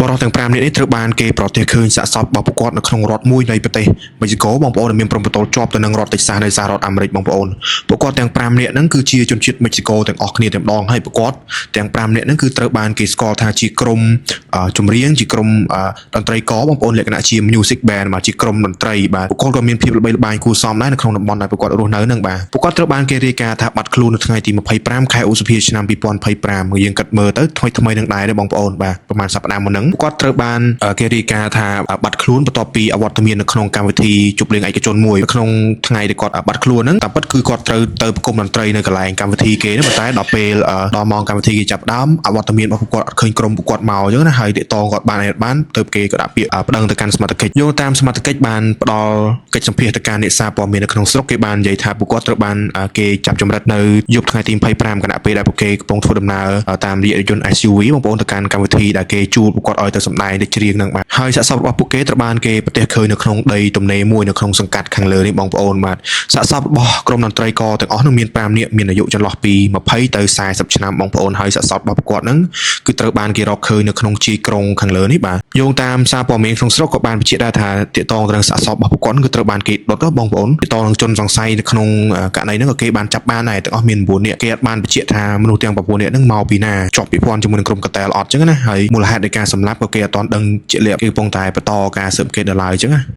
បរិសុទ្ធទាំង5នាក់នេះត្រូវបានគេប្រទះឃើញសាកសពរបស់ពួកគាត់នៅក្នុងរដ្ឋមួយនៃប្រទេសមិចស៊ីកូបងប្អូនដែលមានព្រំប្រទល់ជាប់ទៅនឹងរដ្ឋតិចសាសនៅសហរដ្ឋអាមេរិកបងប្អូនពួកគាត់ទាំង5នាក់ហ្នឹងគឺជាជនជាតិមិចស៊ីកូទាំងអស់គ្នាតែម្ដងហើយពួកគាត់ទាំង5នាក់ហ្នឹងគឺត្រូវបានគេស្គាល់ថាជាក្រុមចម្រៀងជាក្រុមតន្ត្រីករបងប្អូនលក្ខណៈជា music band បាទជាក្រុមតន្ត្រីបាទពួកគាត់ក៏មានភាពល្បីល្បាញគួរសមដែរនៅក្នុងតំបន់ដែលពួកគាត់រស់នៅហ្នឹងបាទពួកគាត់ត្រូវបានគេរាយការណ៍ថាបាត់ខ្លួននៅថ្ងៃទី25ខែឧសភាឆ្នាំ2025យើងគិតមើលទៅថ្មីនឹងដែរបងប្អូនបាទប្រហែលសប្តាហ៍មុនហ្នឹងគាត់ត្រូវបានគេរាយការណ៍ថាបាត់ខ្លួនបន្ទាប់ពីអវត្តមាននៅក្នុងកម្មវិធីជប់លៀងឯកជនមួយក្នុងថ្ងៃដែលគាត់បាត់ខ្លួនហ្នឹងតែពិតគឺគាត់ត្រូវទៅប្រគំតន្ត្រីនៅកន្លែងកម្មវិធីគេហ្នឹងប៉ុន្តែដល់ពេលដល់ម៉ោងកម្មវិធីគេចាប់ដើមអវត្តមានរបស់គាត់អត់ឃើញក្រុមគាត់មកអញ្ចឹងណាហើយទាក់ទងគាត់បានទៅគេក៏ដាក់ពាក្យប្តឹងទៅកាន់សមត្ថកិច្ចយោងតាមសមត្ថកិច្ចបានផ្ដល់កិច្ចសម្ភាសទៅកាន់អ្នកសារព័ត៌មាននៅក្នុងស្រុកគេបាននិយាយថាពួកគាត់ត្រូវបានគេចាប់ចម្រិតនៅយប់ថ្ងៃទី25គណៈពេលដែលពួកគេកំពុងធ្វើដំណើរតាមរយន្ត SUV បងប្អូនទៅកាន់កម្មវិធីដែលគេជួលពួកគាត់ឲ្យទៅសម្ដែងដូចច្រៀងហ្នឹងបាទហើយសាកសពរបស់ពួកគេត្រូវបានគេប្រទះឃើញនៅក្នុងដីទំនេរមួយនៅក្នុងសង្កាត់ខាងលើនេះបងប្អូនបាទសាកសពរបស់ក្រុមតន្ត្រីករទាំងអស់នោះមាន5នាក់មានអាយុចន្លោះពី20ទៅ40ឆ្នាំបងប្អូនហើយសាកសពរបស់ពួកគាត់ហ្នឹងគឺត្រូវបានគេរកឃើញនៅក្នុងជីក្រុងខាងលើនេះបាទយោងតាមសារព័ត៌មានក្នុងស្រុកក៏បានបញ្ជាក់ដែរថាទាក់ទងទៅនឹងសាកសពរបស់ពួកគាត់គឺត្រូវបានគេដុតបងប្អូនទាក់ទងនឹងជនសង្ស័យនៅក្នុងករណីហ្នឹងក៏គេបានចាប់បានដែរទាំងអស់មាន9នាក់គេអត់បានបញ្ជាក់ថាមនុស្សទាំង9នាក់ហ្នឹងមកពីណាជាប់ពាក់ព័ន្ធជាមួយនឹងក្រុមកតែលអត់អញ្ចឹងណាហើយមូលហេតុនៃការសម្លាប់ក៏គេអត់ទាន់ដឹងជាក់លាក់គេកំពុងតែបន្តការស៊ើបអង្កេតដល់ឡើយអញ្ចឹងណា